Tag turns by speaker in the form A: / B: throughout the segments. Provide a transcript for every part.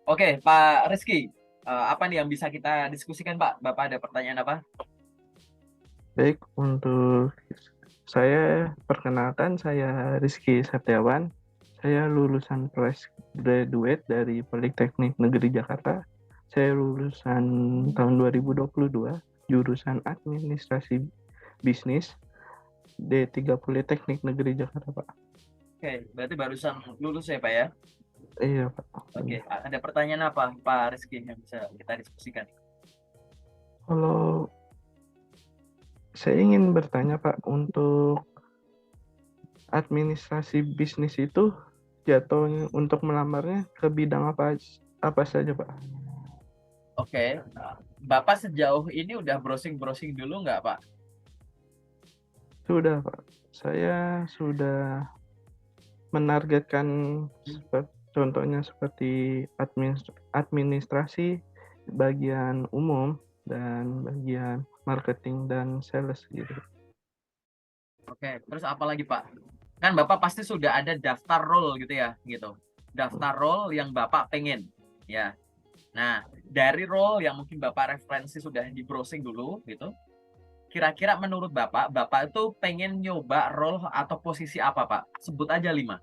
A: Oke, Pak Rizky, apa nih yang bisa kita diskusikan, Pak? Bapak ada pertanyaan apa?
B: Baik, untuk saya perkenalkan, saya Rizky Setiawan. Saya lulusan fresh graduate dari Politeknik Negeri Jakarta. Saya lulusan tahun 2022, jurusan Administrasi Bisnis D3 Politeknik Negeri Jakarta, Pak.
A: Oke, berarti barusan lulus ya, Pak ya?
B: Iya, Pak.
A: Oke,
B: Benar.
A: ada pertanyaan apa, Pak Rizky, yang bisa kita diskusikan?
B: Kalau saya ingin bertanya, Pak, untuk administrasi bisnis itu jatuhnya untuk melamarnya ke bidang apa saja, Pak?
A: Oke, Bapak sejauh ini udah browsing-browsing dulu nggak, Pak?
B: Sudah, Pak. Saya sudah menargetkan contohnya seperti administrasi, bagian umum, dan bagian marketing dan sales gitu.
A: Oke, terus apa lagi, Pak? Kan Bapak pasti sudah ada daftar role gitu ya, gitu. Daftar role yang Bapak pengen, ya. Nah, dari role yang mungkin Bapak referensi sudah di browsing dulu, gitu. Kira-kira menurut Bapak, Bapak itu pengen nyoba role atau posisi apa, Pak? Sebut aja 5.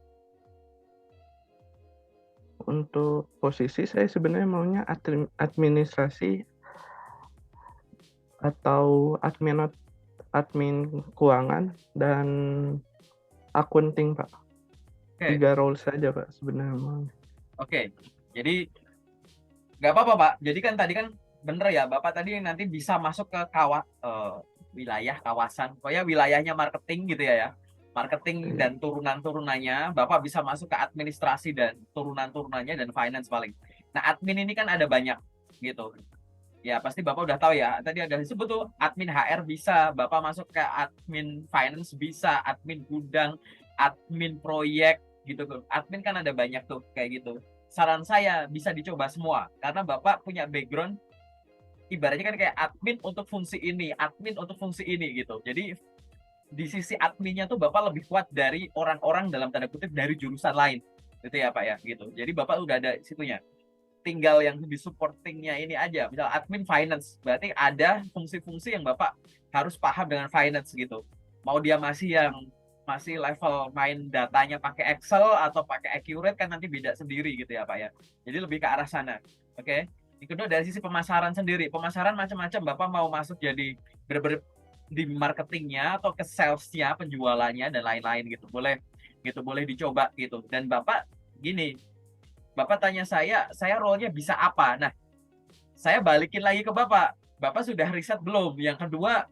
B: Untuk posisi saya sebenarnya maunya administrasi atau admin keuangan dan akunting, Pak.
A: Oke,
B: 3 role saja, Pak, sebenarnya maunya.
A: oke. Jadi nggak apa-apa, Pak. Jadi kan tadi kan bener ya, Bapak tadi nanti bisa masuk ke wilayah kawasan, pokoknya wilayahnya marketing gitu ya. Marketing
B: Iya.
A: dan turunan-turunannya, Bapak bisa masuk ke administrasi dan turunan-turunannya dan finance paling. Nah, admin ini kan ada banyak gitu. Ya, pasti Bapak udah tahu ya. Tadi ada disebut tuh admin HR bisa, Bapak masuk ke admin finance bisa, admin gudang, admin proyek gitu tuh. Admin kan ada banyak tuh kayak gitu. Saran saya bisa dicoba semua karena Bapak punya background ibaratnya kan kayak admin untuk fungsi ini, admin untuk fungsi ini gitu. Jadi di sisi adminnya tuh Bapak lebih kuat dari orang-orang dalam tanda kutip dari jurusan lain. Gitu ya, Pak ya, gitu. Jadi Bapak udah ada situnya, tinggal yang di supportingnya ini aja. Misal admin finance, berarti ada fungsi-fungsi yang Bapak harus paham dengan finance gitu. Mau dia masih level main datanya pakai Excel atau pakai Accurate kan nanti beda sendiri gitu ya, Pak ya. Jadi lebih ke arah sana. Oke. Yang kedua dari sisi pemasaran sendiri. Pemasaran macam-macam. Bapak mau masuk jadi bener-bener di marketingnya atau ke salesnya, penjualannya dan lain-lain gitu boleh dicoba gitu. Dan Bapak gini, Bapak tanya saya role-nya bisa apa? Nah, saya balikin lagi ke Bapak. Bapak sudah riset belum? Yang kedua,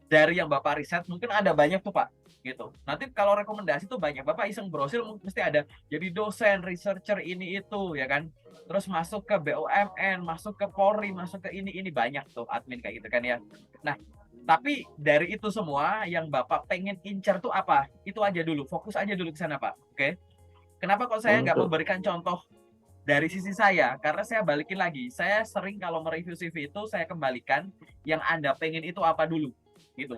A: dari yang Bapak riset, mungkin ada banyak tuh Pak. Gitu. Nanti kalau rekomendasi tuh banyak. Bapak iseng browser mesti ada. Jadi dosen, researcher ini itu, ya kan? Terus masuk ke BUMN, masuk ke Polri, masuk ke ini banyak tuh admin kayak gitu kan ya. Nah, tapi dari itu semua yang Bapak pengen incer tuh apa? Itu aja dulu, fokus aja dulu ke sana Pak. Oke? Kenapa kok saya nggak
B: Untuk
A: memberikan contoh dari sisi saya, karena saya balikin lagi, saya sering kalau mereview CV itu saya kembalikan yang Anda pengen itu apa dulu, gitu.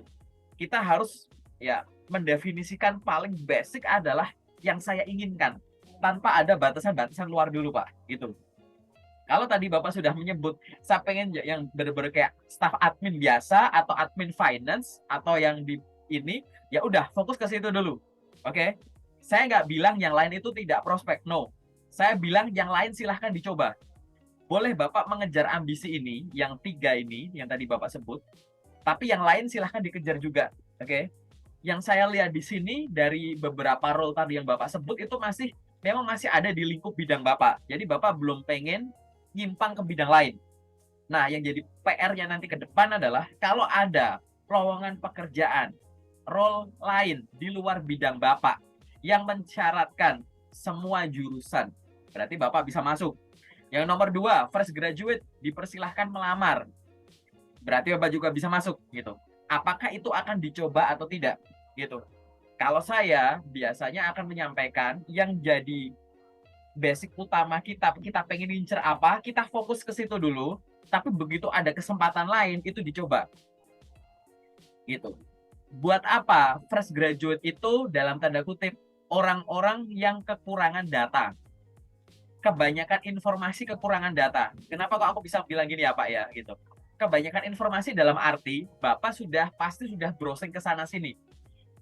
A: Kita harus ya mendefinisikan paling basic adalah yang saya inginkan, tanpa ada batasan-batasan luar dulu Pak, gitu. Kalau tadi Bapak sudah menyebut, saya pengen yang benar-benar kayak staff admin biasa atau admin finance atau yang di ini, ya udah fokus ke situ dulu. Oke? Saya nggak bilang yang lain itu tidak prospek, no. Saya bilang yang lain silahkan dicoba. Boleh Bapak mengejar ambisi ini, yang 3 ini, yang tadi Bapak sebut, tapi yang lain silahkan dikejar juga. Oke? Yang saya lihat di sini dari beberapa role tadi yang Bapak sebut itu memang masih ada di lingkup bidang Bapak. Jadi Bapak belum pengen nyimpang ke bidang lain. Nah, yang jadi PR-nya nanti ke depan adalah kalau ada lowongan pekerjaan, role lain di luar bidang Bapak yang mensyaratkan semua jurusan, berarti Bapak bisa masuk. Yang nomor 2, fresh graduate dipersilahkan melamar, berarti Bapak juga bisa masuk gitu. Apakah itu akan dicoba atau tidak? Gitu. Kalau saya biasanya akan menyampaikan yang jadi basic utama kita, kita pengen ngincer apa, kita fokus ke situ dulu, tapi begitu ada kesempatan lain itu dicoba gitu. Buat apa fresh graduate itu dalam tanda kutip orang-orang yang kekurangan data. kebanyakan informasi kekurangan data. Kenapa kok aku bisa bilang gini ya Pak ya gitu. Kebanyakan informasi dalam arti Bapak pasti sudah browsing ke sana sini.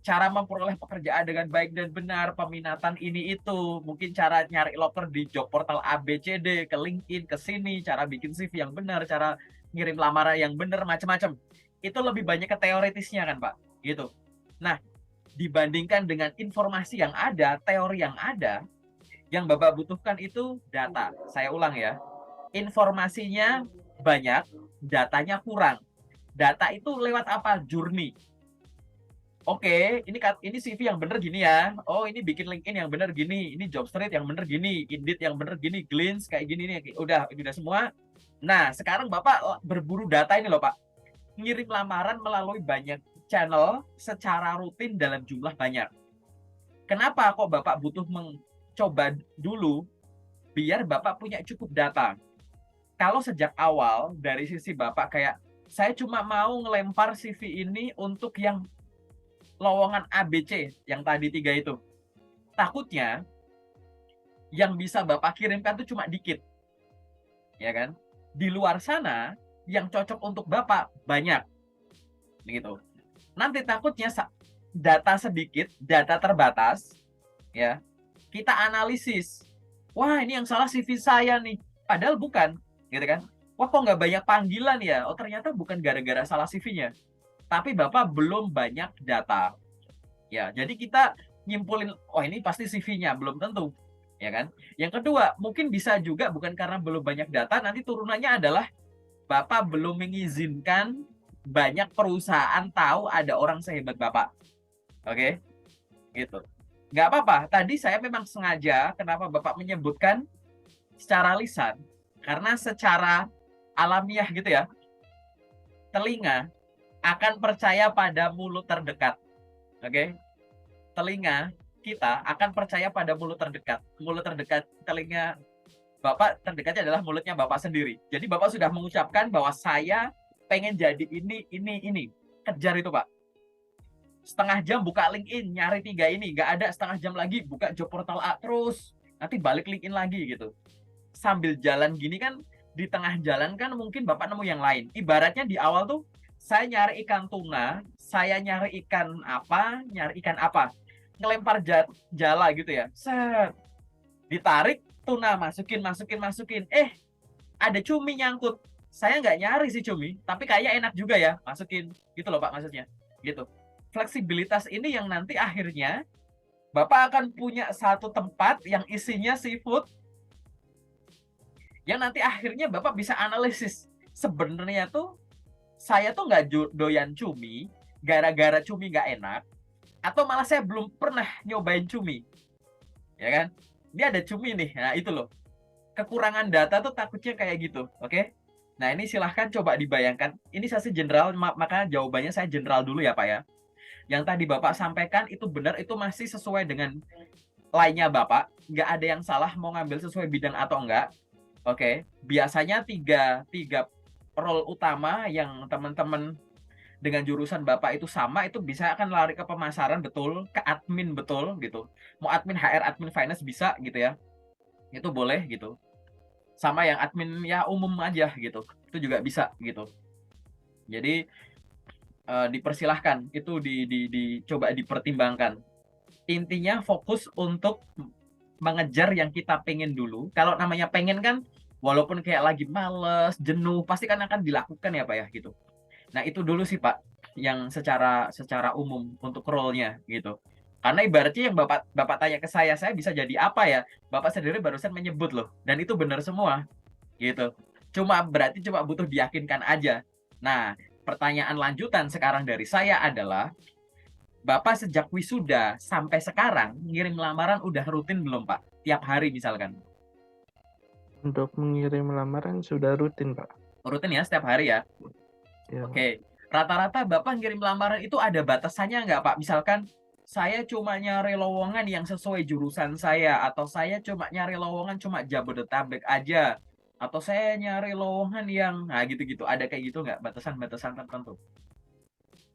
A: Cara memperoleh pekerjaan dengan baik dan benar, peminatan ini itu, mungkin cara nyari loker di job portal A B C D, ke LinkedIn, ke sini, cara bikin CV yang benar, cara ngirim lamaran yang benar, macam-macam. Itu lebih banyak ke teoritisnya kan Pak, gitu. Nah, dibandingkan dengan informasi yang ada, teori yang Bapak butuhkan itu data. Saya ulang ya, informasinya banyak, datanya kurang. Data itu lewat apa? Journey. Oke, ini CV yang bener gini ya. Oh, ini bikin LinkedIn yang bener gini. Ini Jobstreet yang bener gini. Indeed yang bener gini. Glints kayak gini nih. Udah, ini udah semua. Nah, sekarang Bapak berburu data ini loh, Pak. Ngirim lamaran melalui banyak channel secara rutin dalam jumlah banyak. Kenapa kok Bapak butuh mencoba dulu biar Bapak punya cukup data? Kalau sejak awal dari sisi Bapak kayak saya cuma mau ngelempar CV ini untuk yang lowongan ABC yang tadi 3 itu. Takutnya yang bisa Bapak kirimkan itu cuma dikit. Ya kan? Di luar sana yang cocok untuk Bapak banyak. Gitu. Nanti takutnya data sedikit, data terbatas, ya. Kita analisis. Wah, ini yang salah CV saya nih. Padahal bukan, gitu kan? Wah, kok nggak banyak panggilan ya? Oh, ternyata bukan gara-gara salah CV-nya. Tapi Bapak belum banyak data. Ya, jadi kita nyimpulin, oh ini pasti CV-nya, belum tentu. Ya kan? Yang kedua, mungkin bisa juga bukan karena belum banyak data, nanti turunannya adalah Bapak belum mengizinkan banyak perusahaan tahu ada orang sehebat Bapak. Oke? Gitu. Nggak apa-apa, tadi saya memang sengaja kenapa Bapak menyebutkan secara lisan, karena secara alamiah gitu ya, telinga akan percaya pada mulut terdekat. Oke? Telinga kita akan percaya pada mulut terdekat. Mulut terdekat telinga Bapak terdekatnya adalah mulutnya Bapak sendiri. Jadi Bapak sudah mengucapkan bahwa saya pengen jadi ini. Kejar itu Pak. Setengah jam buka LinkedIn, nyari 3 ini. Nggak ada, setengah jam lagi buka job portal A terus. Nanti balik LinkedIn lagi gitu. Sambil jalan gini kan, di tengah jalan kan mungkin Bapak nemu yang lain. Ibaratnya di awal tuh, saya nyari ikan tuna, saya nyari ikan apa. Ngelempar jala gitu ya. Set. Ditarik, tuna, masukin. Ada cumi nyangkut. Saya nggak nyari sih cumi, tapi kayak enak juga ya, masukin. Gitu loh Pak maksudnya. Gitu. Fleksibilitas ini yang nanti akhirnya Bapak akan punya satu tempat yang isinya seafood, yang nanti akhirnya Bapak bisa analisis. Sebenarnya tuh, saya tuh nggak doyan cumi, gara-gara cumi nggak enak, atau malah saya belum pernah nyobain cumi. Ya kan? Ini ada cumi nih, nah itu loh. Kekurangan data tuh takutnya kayak gitu, oke? Nah ini silahkan coba dibayangkan. Ini sesi general, maka jawabannya saya general dulu ya Pak ya. Yang tadi Bapak sampaikan itu benar, itu masih sesuai dengan lainnya Bapak. Nggak ada yang salah mau ngambil sesuai bidang atau enggak. Oke, biasanya tiga role utama yang teman-teman dengan jurusan Bapak itu sama, itu bisa akan lari ke pemasaran betul, ke admin betul gitu. Mau admin HR, admin finance bisa gitu ya. Itu boleh gitu. Sama yang admin ya umum aja gitu. Itu juga bisa gitu. Jadi dipersilahkan itu dicoba dipertimbangkan. Intinya fokus untuk mengejar yang kita pengen dulu. Kalau namanya pengen kan, walaupun kayak lagi males, jenuh, pasti kan akan dilakukan ya Pak ya gitu. Nah itu dulu sih Pak, yang secara umum untuk role-nya gitu. Karena ibaratnya yang Bapak tanya ke saya bisa jadi apa ya? Bapak sendiri barusan menyebut loh, dan itu benar semua gitu. Berarti cuma butuh diyakinkan aja. Nah, pertanyaan lanjutan sekarang dari saya adalah, Bapak sejak wisuda sampai sekarang ngirim lamaran udah rutin belum Pak? Tiap hari misalkan.
B: Untuk mengirim lamaran sudah rutin, Pak.
A: Rutin ya, setiap hari ya?
B: Ya, Pak.
A: Oke. Rata-rata Bapak ngirim lamaran itu ada batasannya nggak Pak? Misalkan saya cuma nyari lowongan yang sesuai jurusan saya, atau saya cuma nyari lowongan cuma Jabodetabek aja, atau saya nyari lowongan yang, nah gitu-gitu. Ada kayak gitu nggak? Batasan-batasan tertentu?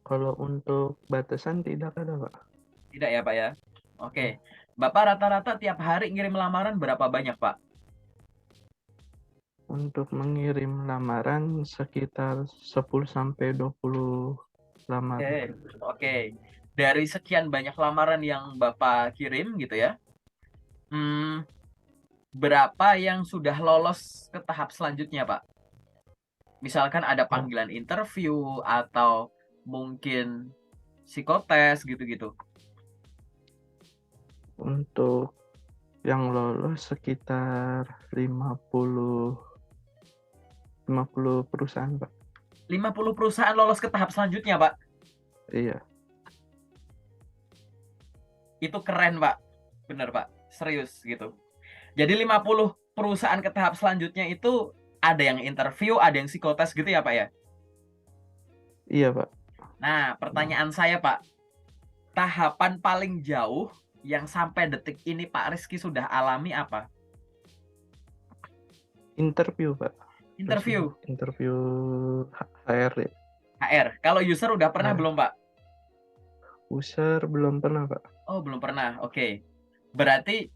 B: Kalau untuk batasan tidak ada, Pak.
A: Tidak ya Pak ya? Oke. Bapak rata-rata tiap hari ngirim lamaran berapa banyak Pak?
B: Untuk mengirim lamaran sekitar 10 sampai 20 lamaran.
A: Oke. Dari sekian banyak lamaran yang Bapak kirim gitu ya, hmm, berapa yang sudah lolos ke tahap selanjutnya, Pak? Misalkan ada
B: Oh,
A: panggilan interview atau mungkin psikotes gitu-gitu.
B: untuk yang lolos sekitar 50 perusahaan, Pak.
A: 50 perusahaan lolos ke tahap selanjutnya, Pak.
B: Iya,
A: Itu keren, Pak. Bener, Pak. Serius gitu. Jadi 50 perusahaan ke tahap selanjutnya itu ada yang interview, ada yang psikotes gitu ya, Pak ya?
B: iya, Pak.
A: Nah,
B: Nah,
A: pertanyaan saya, Pak, tahapan paling jauh yang sampai detik ini Pak Rizky sudah alami apa?
B: interview, Pak. Terus
A: Interview
B: interview HRD.
A: HR. Kalau user udah pernah
B: Nah,
A: belum, Pak?
B: user belum pernah, Pak.
A: Oh, belum pernah. Oke. Berarti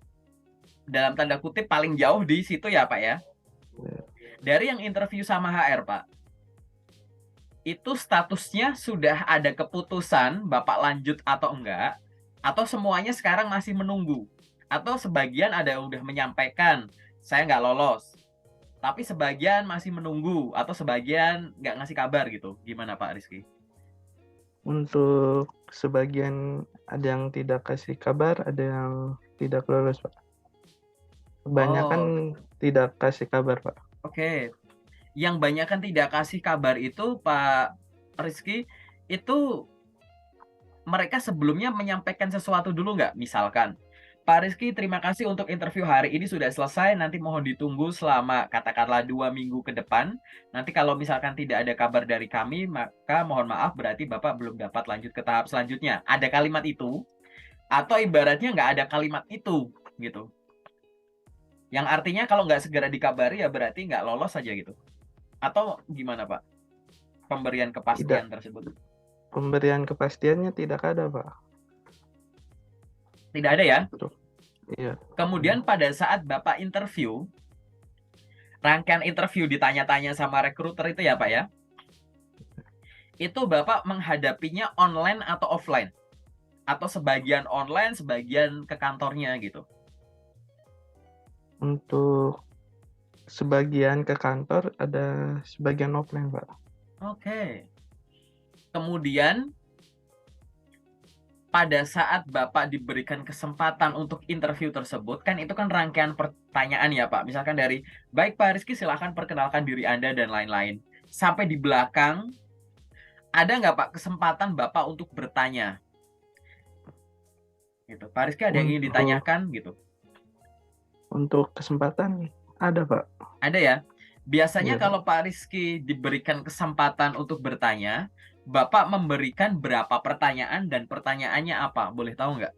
A: dalam tanda kutip paling jauh di situ ya, Pak ya?
B: Ya,
A: Dari yang interview sama HR, Pak, itu statusnya sudah ada keputusan Bapak lanjut atau enggak? Atau semuanya sekarang masih menunggu? Atau sebagian ada yang udah menyampaikan, saya nggak lolos. Tapi sebagian masih menunggu. Atau sebagian nggak ngasih kabar gitu. Gimana Pak Rizky?
B: untuk sebagian ada yang tidak kasih kabar, ada yang tidak lolos, Pak. Kebanyakan
A: Oh,
B: tidak kasih kabar, Pak.
A: oke. Yang banyak kan tidak kasih kabar itu Pak Rizky, itu mereka sebelumnya menyampaikan sesuatu dulu nggak? Misalkan, Pak Rizky, terima kasih untuk interview hari ini sudah selesai. Nanti mohon ditunggu selama katakanlah 2 minggu ke depan. Nanti kalau misalkan tidak ada kabar dari kami, maka mohon maaf berarti Bapak belum dapat lanjut ke tahap selanjutnya. Ada kalimat itu, atau ibaratnya nggak ada kalimat itu, gitu. Yang artinya kalau nggak segera dikabari ya berarti nggak lolos saja gitu. Atau gimana Pak? Pemberian
B: Tidak,
A: kepastian tersebut.
B: pemberian kepastiannya tidak ada, Pak.
A: Tidak ada ya?
B: Untuk, iya,
A: Kemudian pada saat Bapak interview, rangkaian interview ditanya-tanya sama rekruter itu ya Pak ya, itu Bapak menghadapinya online atau offline? Atau sebagian online, sebagian ke kantornya gitu?
B: untuk sebagian ke kantor, ada sebagian offline, Pak.
A: Oke. Kemudian pada saat Bapak diberikan kesempatan untuk interview tersebut, kan itu kan rangkaian pertanyaan ya Pak. Misalkan dari, baik Pak Rizky silahkan perkenalkan diri Anda dan lain-lain. Sampai di belakang, ada nggak Pak kesempatan Bapak untuk bertanya? Gitu. Pak Rizky ada yang ingin
B: Untuk
A: ditanyakan gitu?
B: untuk kesempatan ada, Pak.
A: Ada ya? Biasanya
B: Iya,
A: kalau Pak Rizky diberikan kesempatan untuk bertanya, Bapak memberikan berapa pertanyaan dan pertanyaannya apa? Boleh tahu nggak?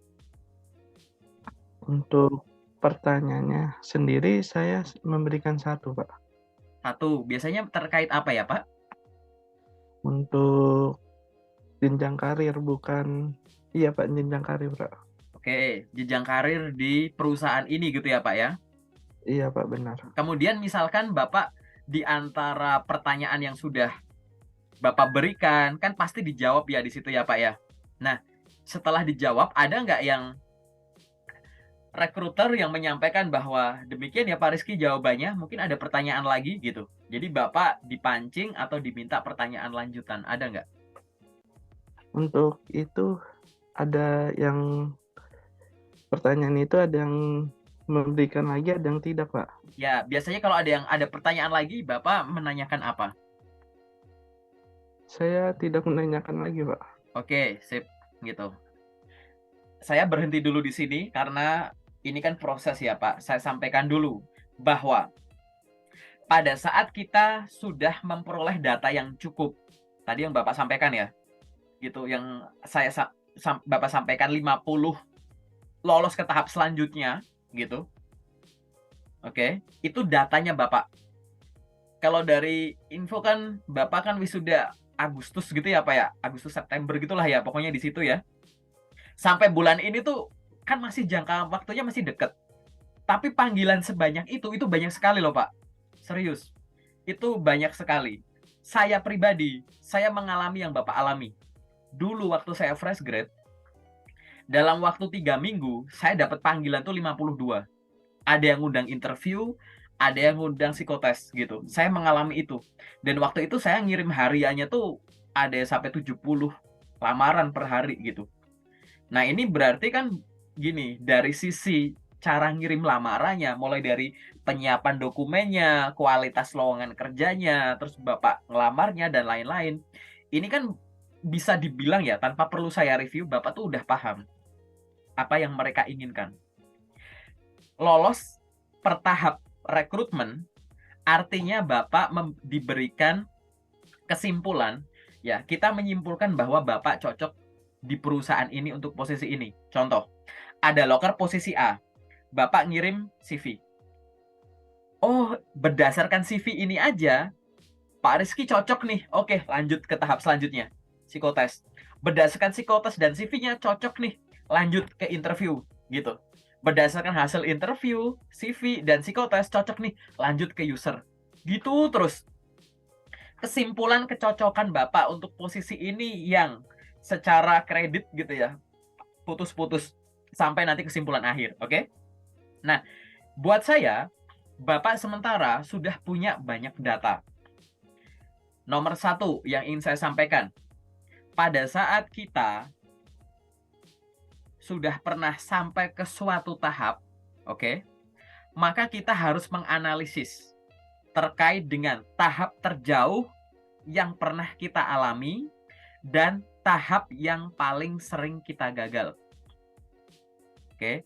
B: untuk pertanyaannya sendiri saya memberikan satu, Pak.
A: Satu, biasanya terkait apa ya Pak?
B: Untuk jenjang karir bukan, iya Pak, jenjang karir, Pak.
A: Oke, jenjang karir di perusahaan ini gitu ya Pak ya.
B: Iya Pak, benar.
A: Kemudian misalkan Bapak di antara pertanyaan yang sudah Bapak berikan, kan pasti dijawab ya di situ ya Pak ya. Nah, setelah dijawab, ada nggak yang rekruter yang menyampaikan bahwa demikian ya Pak Rizky jawabannya, mungkin ada pertanyaan lagi gitu. Jadi Bapak dipancing atau diminta pertanyaan lanjutan, ada nggak?
B: Untuk itu ada yang pertanyaan itu ada yang memberikan lagi, ada yang tidak, Pak.
A: Ya, biasanya kalau ada pertanyaan lagi, Bapak menanyakan apa?
B: Saya tidak menanyakan lagi, Pak.
A: Oke, sip, gitu. Saya berhenti dulu di sini karena ini kan proses ya Pak. Saya sampaikan dulu bahwa pada saat kita sudah memperoleh data yang cukup, tadi yang Bapak sampaikan ya, gitu, yang Bapak sampaikan 50 lolos ke tahap selanjutnya, gitu. Oke, itu datanya Bapak. Kalau dari info kan Bapak kan wisuda Agustus gitu ya Pak ya, Agustus September gitulah ya, pokoknya di situ ya. Sampai bulan ini tuh kan masih jangka waktunya masih deket. Tapi panggilan sebanyak itu banyak sekali loh Pak. Serius. Itu banyak sekali. Saya pribadi, saya mengalami yang Bapak alami. Dulu waktu saya fresh grade, dalam waktu 3 minggu, saya dapat panggilan tuh 52. Ada yang ngundang interview, ada yang ngundang psikotes gitu. Saya mengalami itu. Dan waktu itu saya ngirim hariannya tuh ada sampai 70 lamaran per hari gitu. Nah, ini berarti kan gini, dari sisi cara ngirim lamarannya, mulai dari penyiapan dokumennya, kualitas lowongan kerjanya, terus Bapak ngelamarnya dan lain-lain. Ini kan bisa dibilang ya, tanpa perlu saya review, Bapak tuh udah paham apa yang mereka inginkan. Lolos per tahap rekrutmen artinya Bapak diberikan kesimpulan, ya, kita menyimpulkan bahwa Bapak cocok di perusahaan ini untuk posisi ini. Contoh, ada loker posisi A, Bapak ngirim CV. Oh, berdasarkan CV ini aja, Pak Rizky cocok nih. Oke, lanjut ke tahap selanjutnya, psikotes. Berdasarkan psikotes dan CV-nya cocok nih, lanjut ke interview, gitu. Berdasarkan hasil interview, CV, dan psikotes cocok nih, lanjut ke user. Gitu terus. Kesimpulan kecocokan Bapak untuk posisi ini yang secara kredit gitu ya, putus-putus sampai nanti kesimpulan akhir, oke? Nah, buat saya, Bapak sementara sudah punya banyak data. Nomor satu yang ingin saya sampaikan, pada saat kita sudah pernah sampai ke suatu tahap, oke, maka kita harus menganalisis terkait dengan tahap terjauh yang pernah kita alami dan tahap yang paling sering kita gagal. Oke.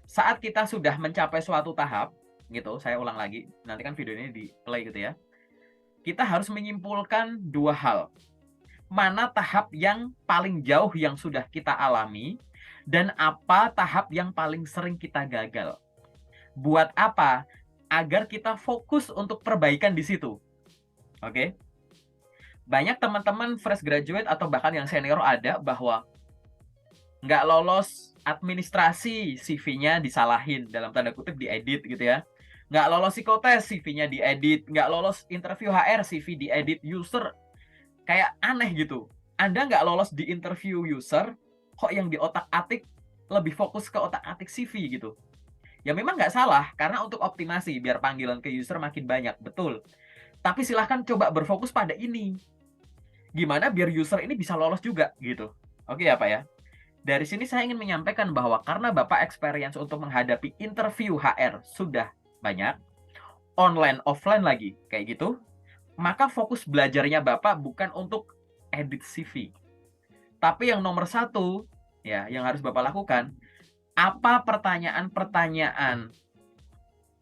A: Saat kita sudah mencapai suatu tahap, gitu, saya ulang lagi, nanti kan video ini di play gitu ya. Kita harus menyimpulkan dua hal. Mana tahap yang paling jauh yang sudah kita alami dan apa tahap yang paling sering kita gagal. Buat apa? Agar kita fokus untuk perbaikan di situ. Oke? Banyak teman-teman fresh graduate atau bahkan yang senior ada bahwa nggak lolos administrasi, CV-nya disalahin, dalam tanda kutip diedit gitu ya. Nggak lolos psikotes, CV-nya diedit. Nggak lolos interview HR, CV diedit. User kayak aneh gitu. Anda nggak lolos di interview user, kok yang di otak-atik lebih fokus ke otak-atik CV gitu. Ya memang nggak salah, karena untuk optimasi, biar panggilan ke user makin banyak, betul. Tapi silahkan coba berfokus pada ini. Gimana biar user ini bisa lolos juga gitu. Oke ya Pak ya? Dari sini saya ingin menyampaikan bahwa karena Bapak experience untuk menghadapi interview HR sudah banyak, online, offline lagi, kayak gitu, maka fokus belajarnya Bapak bukan untuk edit CV. Tapi yang nomor satu, ya, yang harus Bapak lakukan, apa pertanyaan-pertanyaan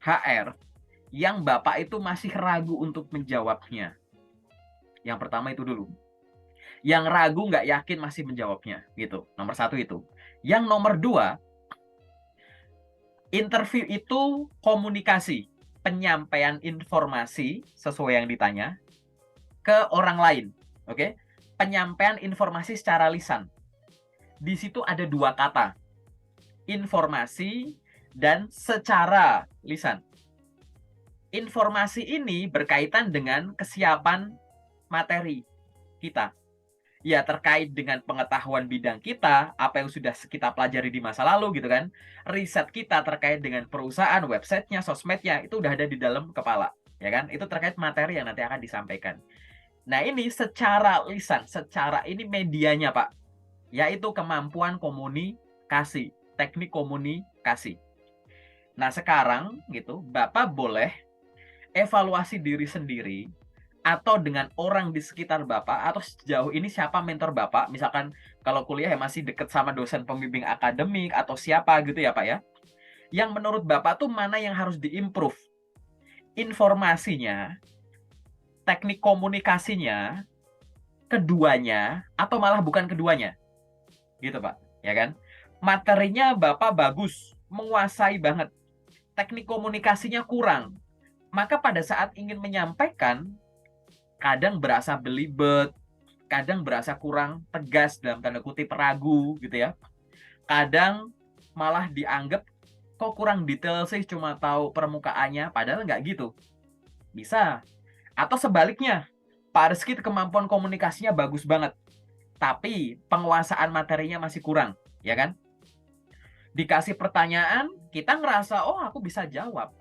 A: HR yang Bapak itu masih ragu untuk menjawabnya. Yang pertama itu dulu. Yang ragu nggak yakin masih menjawabnya, gitu. Nomor satu itu. Yang nomor dua, interview itu komunikasi, penyampaian informasi sesuai yang ditanya ke orang lain, oke? Penyampaian informasi secara lisan. Di situ ada dua kata, informasi dan secara lisan. Informasi ini berkaitan dengan kesiapan materi kita. Ya, terkait dengan pengetahuan bidang kita, apa yang sudah kita pelajari di masa lalu gitu kan. Riset kita terkait dengan perusahaan, websitenya, sosmednya, itu udah ada di dalam kepala. Ya kan? Itu terkait materi yang nanti akan disampaikan. Nah, ini secara lisan, secara ini medianya, Pak. Yaitu kemampuan komunikasi, teknik komunikasi. Nah, sekarang gitu, Bapak boleh evaluasi diri sendiri atau dengan orang di sekitar Bapak atau sejauh ini siapa mentor Bapak. Misalkan kalau kuliah ya masih deket sama dosen pembimbing akademik atau siapa gitu ya, Pak ya. Yang menurut Bapak tuh mana yang harus diimprove? Informasinya, teknik komunikasinya, keduanya, atau malah bukan keduanya. Gitu, Pak. Ya kan? Materinya Bapak bagus, menguasai banget. Teknik komunikasinya kurang. Maka pada saat ingin menyampaikan, kadang berasa belibet, kadang berasa kurang tegas, dalam tanda kutip ragu gitu ya. Kadang malah dianggap kok kurang detail sih, cuma tahu permukaannya, padahal nggak gitu. Bisa. Atau sebaliknya, Pak Rizky kemampuan komunikasinya bagus banget, tapi penguasaan materinya masih kurang, ya kan? Dikasih pertanyaan, kita ngerasa, oh aku bisa jawab.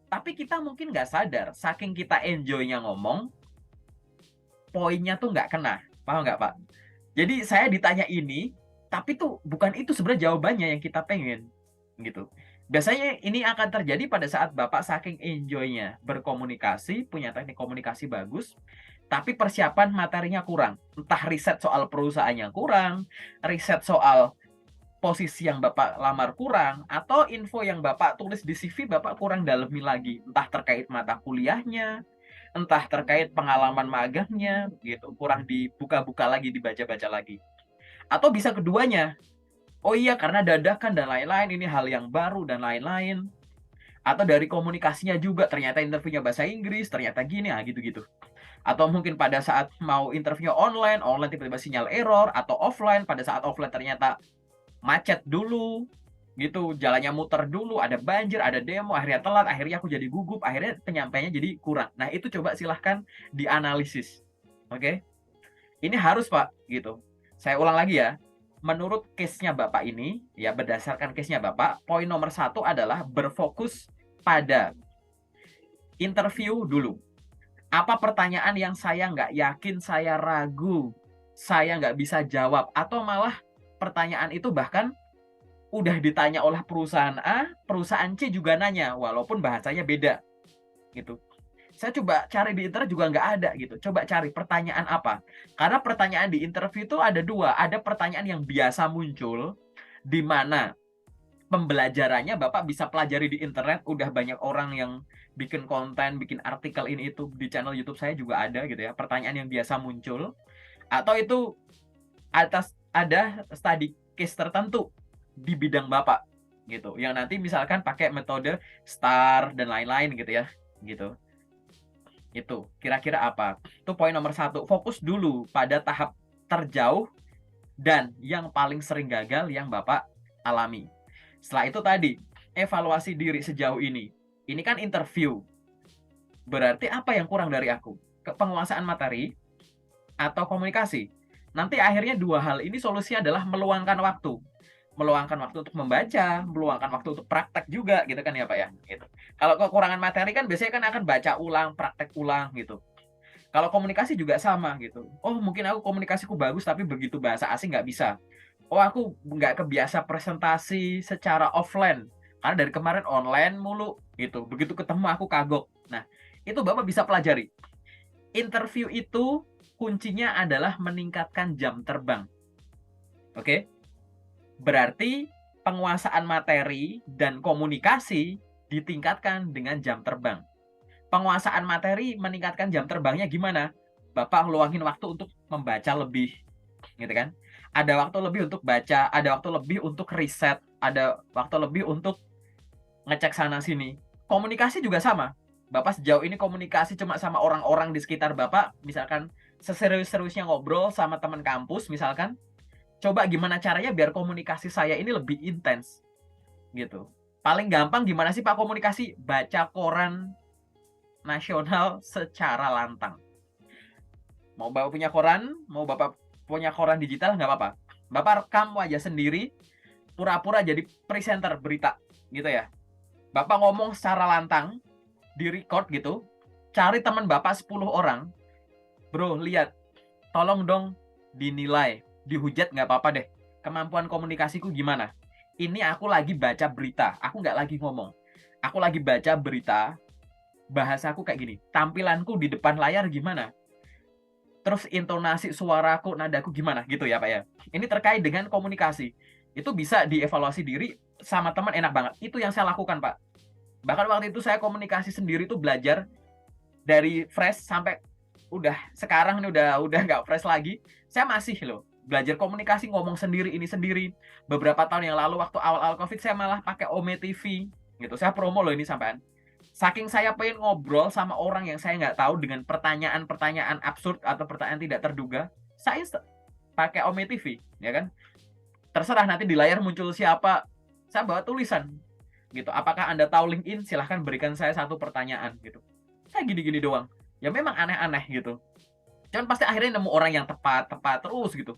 A: Tapi kita mungkin nggak sadar, saking kita enjoy-nya ngomong, poinnya tuh nggak kena. Paham nggak, Pak? Jadi saya ditanya ini, tapi tuh bukan itu sebenarnya jawabannya yang kita pengen, gitu. Biasanya ini akan terjadi pada saat Bapak saking enjoy-nya berkomunikasi, punya teknik komunikasi bagus, tapi persiapan materinya kurang. Entah riset soal perusahaannya kurang, riset soal posisi yang Bapak lamar kurang, atau info yang Bapak tulis di CV Bapak kurang dalemi lagi. Entah terkait mata kuliahnya, entah terkait pengalaman magangnya, gitu. Kurang dibuka-buka lagi, dibaca-baca lagi. Atau bisa keduanya. Oh iya, karena dadakan dan lain-lain, ini hal yang baru dan lain-lain. Atau dari komunikasinya juga, ternyata interviewnya bahasa Inggris, ternyata gini, gitu-gitu. Atau mungkin pada saat mau interview online tiba-tiba sinyal error, atau offline, pada saat offline ternyata macet dulu, gitu, jalannya muter dulu, ada banjir, ada demo, akhirnya telat, akhirnya aku jadi gugup, akhirnya penyampaiannya jadi kurang. Nah, itu coba silahkan dianalisis. Oke? Ini harus, Pak, gitu. Saya ulang lagi ya. Menurut case-nya Bapak ini, ya berdasarkan case-nya Bapak, poin nomor 1 adalah berfokus pada interview dulu. Apa pertanyaan yang saya nggak yakin, saya ragu, saya nggak bisa jawab, atau malah pertanyaan itu bahkan udah ditanya oleh perusahaan A, perusahaan C juga nanya, walaupun bahasanya beda, gitu. Saya coba cari di internet juga nggak ada gitu. Coba cari pertanyaan apa. Karena pertanyaan di interview itu ada dua. Ada pertanyaan yang biasa muncul, di mana pembelajarannya Bapak bisa pelajari di internet. Udah banyak orang yang bikin konten, bikin artikel ini itu. Di channel YouTube saya juga ada gitu ya. Pertanyaan yang biasa muncul. Atau itu ada study case tertentu di bidang Bapak gitu. Yang nanti misalkan pakai metode STAR dan lain-lain gitu ya. Gitu. Itu kira-kira apa? Itu poin nomor 1. Fokus dulu pada tahap terjauh dan yang paling sering gagal yang Bapak alami. Setelah itu tadi, evaluasi diri sejauh ini. Ini kan interview. Berarti apa yang kurang dari aku? Penguasaan materi atau komunikasi? Nanti akhirnya dua hal ini solusinya adalah meluangkan waktu. Meluangkan waktu untuk membaca, meluangkan waktu untuk praktek juga gitu kan ya Pak ya. Gitu. Kalau kekurangan materi kan biasanya kan akan baca ulang, praktek ulang gitu. Kalau komunikasi juga sama gitu. Oh mungkin aku komunikasiku bagus tapi begitu bahasa asing nggak bisa. Oh aku nggak kebiasa presentasi secara offline. Karena dari kemarin online mulu gitu. Begitu ketemu aku kagok. Nah itu Bapak bisa pelajari. Interview itu kuncinya adalah meningkatkan jam terbang. Oke? Berarti penguasaan materi dan komunikasi ditingkatkan dengan jam terbang. Penguasaan materi meningkatkan jam terbangnya gimana? Bapak ngeluangin waktu untuk membaca lebih, gitu kan? Ada waktu lebih untuk baca, ada waktu lebih untuk riset, ada waktu lebih untuk ngecek sana sini. Komunikasi juga sama. Bapak sejauh ini komunikasi cuma sama orang-orang di sekitar Bapak, misalkan seserius-seriusnya ngobrol sama teman kampus misalkan. Coba gimana caranya biar komunikasi saya ini lebih intens, gitu. Paling gampang gimana sih Pak komunikasi? Baca koran nasional secara lantang. Mau Bapak punya koran, mau Bapak punya koran digital, nggak apa-apa. Bapak rekam wajah sendiri, pura-pura jadi presenter berita, gitu ya. Bapak ngomong secara lantang, di-record gitu, cari teman Bapak 10 orang, bro, lihat, tolong dong dinilai, dihujat nggak apa-apa deh. Kemampuan komunikasiku gimana? Ini aku lagi baca berita, aku nggak lagi ngomong. Aku lagi baca berita, bahasaku kayak gini, tampilanku di depan layar gimana, terus intonasi suaraku, nadaku gimana gitu ya Pak ya. Ini terkait dengan komunikasi. Itu bisa dievaluasi diri sama teman enak banget. Itu yang saya lakukan Pak. Bahkan waktu itu saya komunikasi sendiri tuh belajar dari fresh sampai udah sekarang ini udah nggak fresh lagi. Saya masih loh belajar komunikasi, ngomong sendiri ini sendiri. Beberapa tahun yang lalu waktu awal-awal Covid saya malah pakai Ome TV gitu. Saya promo loh ini sampean. Saking saya pengen ngobrol sama orang yang saya nggak tahu dengan pertanyaan-pertanyaan absurd atau pertanyaan tidak terduga, saya pakai Ome TV, ya kan? Terserah nanti di layar muncul siapa, saya bawa tulisan, gitu. Apakah Anda tahu LinkedIn? Silahkan berikan saya satu pertanyaan, gitu. saya gini-gini doang. Ya memang aneh-aneh gitu. Cuman pasti akhirnya nemu orang yang tepat terus gitu.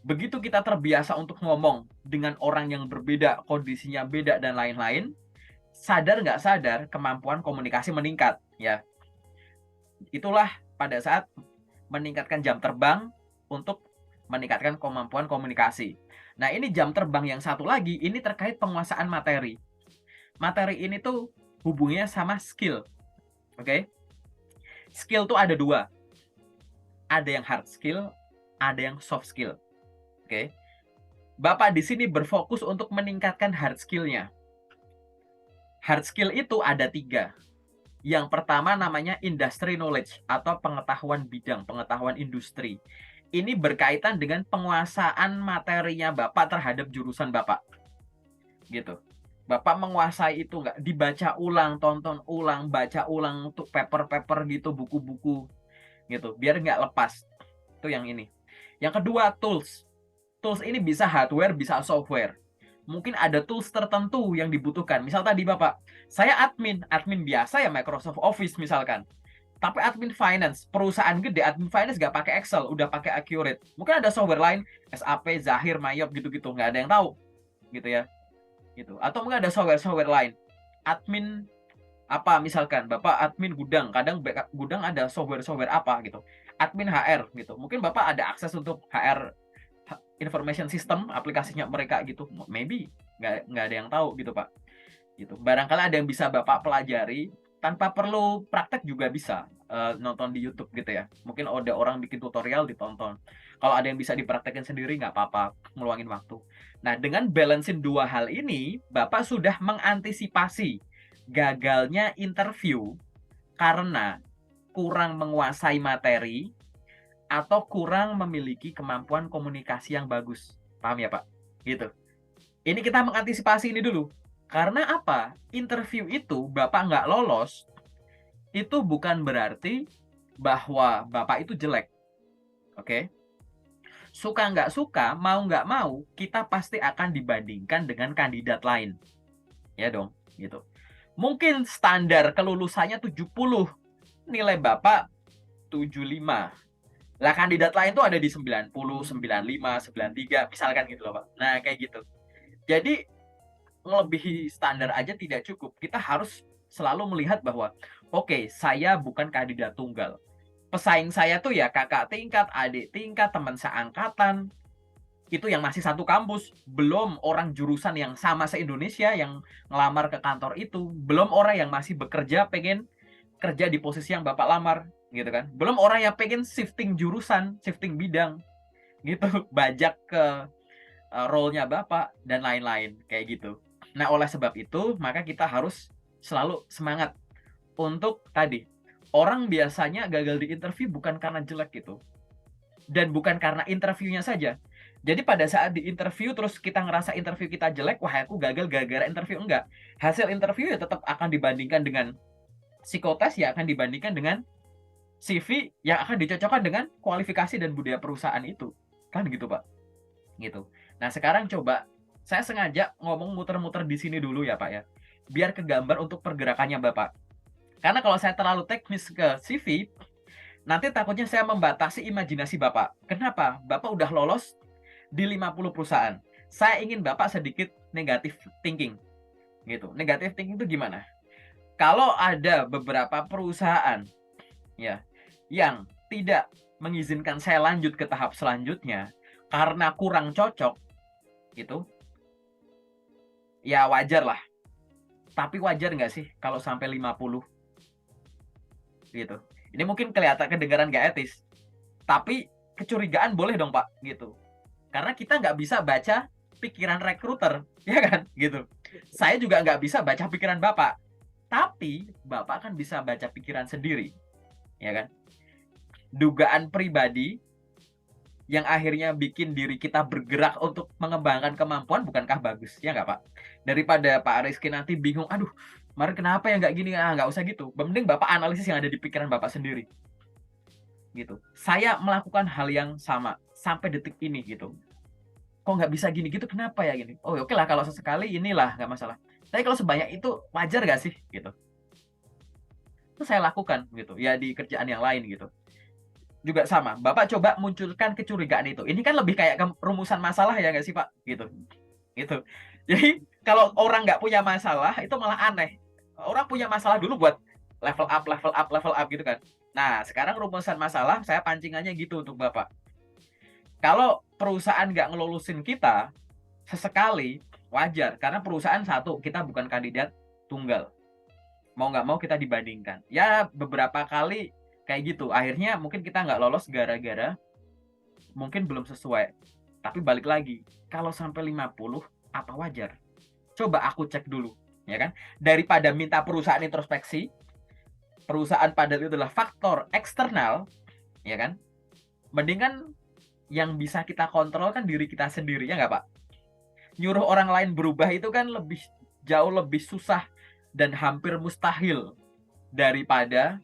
A: Begitu kita terbiasa untuk ngomong dengan orang yang berbeda, kondisinya beda dan lain-lain, sadar nggak sadar kemampuan komunikasi meningkat. Ya, itulah pada saat meningkatkan jam terbang untuk meningkatkan kemampuan komunikasi. Nah, ini jam terbang yang satu lagi, ini terkait penguasaan materi. Materi ini tuh hubungannya sama skill. Oke? Skill tuh ada dua. Ada yang hard skill, ada yang soft skill. Oke? Bapak di sini berfokus untuk meningkatkan hard skill-nya. Hard skill itu ada 3. Yang pertama namanya industry knowledge atau pengetahuan bidang, pengetahuan industri. Ini berkaitan dengan penguasaan materinya Bapak terhadap jurusan Bapak. Gitu. Bapak menguasai itu nggak? Dibaca ulang, tonton ulang, baca ulang untuk paper-paper gitu, buku-buku gitu. Biar nggak lepas. Itu yang ini. Yang kedua, tools. Tools ini bisa hardware, bisa software. Mungkin ada tools tertentu yang dibutuhkan. Misal tadi Bapak, saya admin biasa ya Microsoft Office misalkan. Tapi admin finance, perusahaan gede, admin finance nggak pakai Excel, udah pakai Accurate. Mungkin ada software lain, SAP, Zahir, Mayop gitu-gitu, nggak ada yang tahu, gitu ya. Gitu. Atau mungkin ada software lain. Admin apa misalkan, Bapak admin gudang, kadang gudang ada software apa gitu. Admin HR gitu. Mungkin Bapak ada akses untuk HR information system aplikasinya mereka gitu, maybe nggak ada yang tahu gitu Pak, gitu. Barangkali ada yang bisa Bapak pelajari tanpa perlu praktek juga bisa, nonton di YouTube gitu ya. Mungkin ada orang bikin tutorial ditonton. Kalau ada yang bisa dipraktekin sendiri nggak apa-apa, ngeluangin waktu. Nah, dengan balancein 2 hal ini, Bapak sudah mengantisipasi gagalnya interview karena kurang menguasai materi atau kurang memiliki kemampuan komunikasi yang bagus. Paham ya, Pak? Gitu. Ini kita mengantisipasi ini dulu. Karena apa? Interview itu Bapak nggak lolos, itu bukan berarti bahwa Bapak itu jelek. Oke? Suka nggak suka, mau nggak mau, kita pasti akan dibandingkan dengan kandidat lain. Ya dong, gitu. Mungkin standar kelulusannya 70, nilai Bapak 75. Lah kandidat lain tuh ada di 90, 95, 93, misalkan gitu loh Pak. Nah kayak gitu. Jadi melebihi standar aja tidak cukup. Kita harus selalu melihat bahwa oke, saya bukan kandidat tunggal. Pesaing saya tuh ya kakak tingkat, adik tingkat, teman seangkatan. Itu yang masih satu kampus. Belum orang jurusan yang sama se-Indonesia yang ngelamar ke kantor itu. Belum orang yang masih bekerja pengen kerja di posisi yang Bapak lamar gitu kan. Belum orang yang pengen shifting jurusan, shifting bidang gitu, bajak ke role-nya Bapak dan lain-lain kayak gitu. Nah, oleh sebab itu, maka kita harus selalu semangat untuk tadi. Orang biasanya gagal di interview bukan karena jelek gitu. Dan bukan karena interviewnya saja. Jadi pada saat di interview terus kita ngerasa interview kita jelek, wah aku gagal gara-gara interview, enggak. Hasil interview ya tetap akan dibandingkan dengan psikotes, ya akan dibandingkan dengan CV yang akan dicocokkan dengan kualifikasi dan budaya perusahaan itu. Kan gitu, Pak. Gitu. Nah, sekarang coba saya sengaja ngomong muter-muter di sini dulu ya, Pak ya. Biar kegambar untuk pergerakannya Bapak. Karena kalau saya terlalu teknis ke CV, nanti takutnya saya membatasi imajinasi Bapak. Kenapa? Bapak udah lolos di 50 perusahaan. Saya ingin Bapak sedikit negatif thinking. Gitu. Negatif thinking itu gimana? Kalau ada beberapa perusahaan ya yang tidak mengizinkan saya lanjut ke tahap selanjutnya karena kurang cocok gitu, ya wajar lah. Tapi wajar nggak sih kalau sampai 50 gitu? Ini mungkin kelihatan kedengaran nggak etis, tapi kecurigaan boleh dong Pak gitu. Karena kita nggak bisa baca pikiran rekruter, ya kan gitu. Saya juga nggak bisa baca pikiran Bapak, tapi Bapak kan bisa baca pikiran sendiri, ya kan? Dugaan pribadi yang akhirnya bikin diri kita bergerak untuk mengembangkan kemampuan, bukankah bagus? Ya nggak Pak? Daripada Pak Rizky nanti bingung, aduh, kemarin kenapa ya nggak gini? Nggak usah gitu. Mending Bapak analisis yang ada di pikiran Bapak sendiri. Gitu. Saya melakukan hal yang sama sampai detik ini gitu. Kok nggak bisa gini gitu? Kenapa ya gini? Oh oke lah kalau sesekali inilah nggak masalah. Tapi kalau sebanyak itu wajar nggak sih? Gitu. itu saya lakukan gitu ya di kerjaan yang lain gitu. Juga sama, Bapak coba munculkan kecurigaan itu. Ini kan lebih kayak rumusan masalah ya nggak sih Pak? Gitu. Gitu. Jadi kalau orang nggak punya masalah itu malah aneh. Orang punya masalah dulu buat level up, level up, level up gitu kan. Nah, sekarang rumusan masalah saya pancingannya gitu untuk Bapak. Kalau perusahaan nggak ngelulusin kita, sesekali wajar. Karena perusahaan satu, kita bukan kandidat tunggal. Mau nggak mau kita dibandingkan. Ya beberapa kali kayak gitu. Akhirnya mungkin kita nggak lolos gara-gara mungkin belum sesuai. Tapi balik lagi, kalau sampai 50, apa wajar? Coba aku cek dulu, ya kan? Daripada minta perusahaan introspeksi, perusahaan padahal itu adalah faktor eksternal, ya kan? Mendingan yang bisa kita kontrol kan diri kita sendiri, ya nggak Pak? Nyuruh orang lain berubah itu kan jauh lebih susah dan hampir mustahil daripada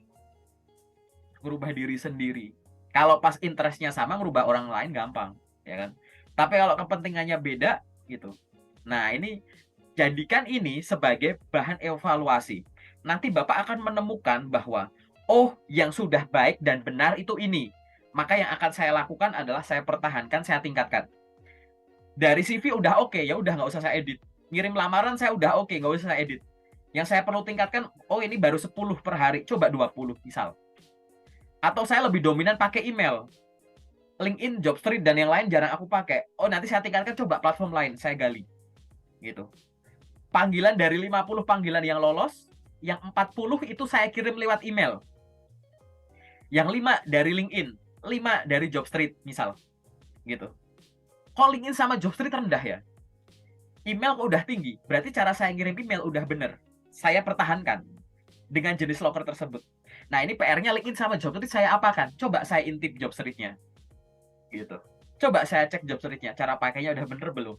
A: merubah diri sendiri. Kalau pas interestnya sama, merubah orang lain gampang, ya kan? Tapi kalau kepentingannya beda, gitu. Nah, ini jadikan ini sebagai bahan evaluasi. Nanti Bapak akan menemukan bahwa, oh, yang sudah baik dan benar itu ini. Maka yang akan saya lakukan adalah saya pertahankan, saya tingkatkan. Dari CV udah oke, ya udah nggak usah saya edit. Ngirim lamaran saya udah oke, nggak usah saya edit. Yang saya perlu tingkatkan, oh ini baru 10 per hari, coba 20 misal. Atau saya lebih dominan pakai email. LinkedIn, Jobstreet, dan yang lain jarang aku pakai. Oh, nanti saya tingkatkan coba platform lain, saya gali. Gitu. Panggilan dari 50 panggilan yang lolos, yang 40 itu saya kirim lewat email. Yang 5 dari LinkedIn, 5 dari Jobstreet, misal. Gitu. Kok LinkedIn sama Jobstreet rendah ya? Email kok udah tinggi, berarti cara saya ngirim email udah bener. Saya pertahankan dengan jenis loker tersebut. Nah, ini PR-nya LinkedIn sama Jobstreet saya apakan? Coba saya intip Jobstreet-nya. Gitu. Coba saya cek Jobstreet-nya, cara pakainya udah bener belum?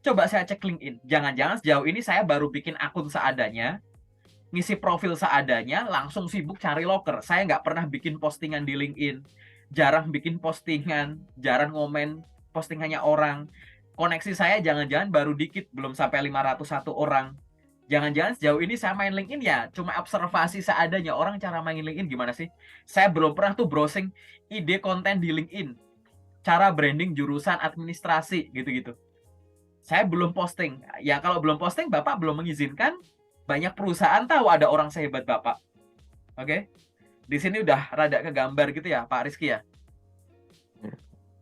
A: Coba saya cek LinkedIn. Jangan-jangan sejauh ini saya baru bikin akun seadanya, ngisi profil seadanya, langsung sibuk cari loker. Saya nggak pernah bikin postingan di LinkedIn, jarang bikin postingan, jarang ngomen postingannya orang. Koneksi saya jangan-jangan baru dikit, belum sampai 501 orang. Jangan-jangan sejauh ini saya main LinkedIn ya cuma observasi seadanya orang cara main LinkedIn gimana sih. Saya belum pernah tuh browsing ide konten di LinkedIn, cara branding jurusan administrasi gitu-gitu. Saya belum posting. Ya kalau belum posting Bapak belum mengizinkan, banyak perusahaan tahu ada orang sehebat Bapak. Oke? Di sini udah rada kegambar gitu ya Pak Rizky ya.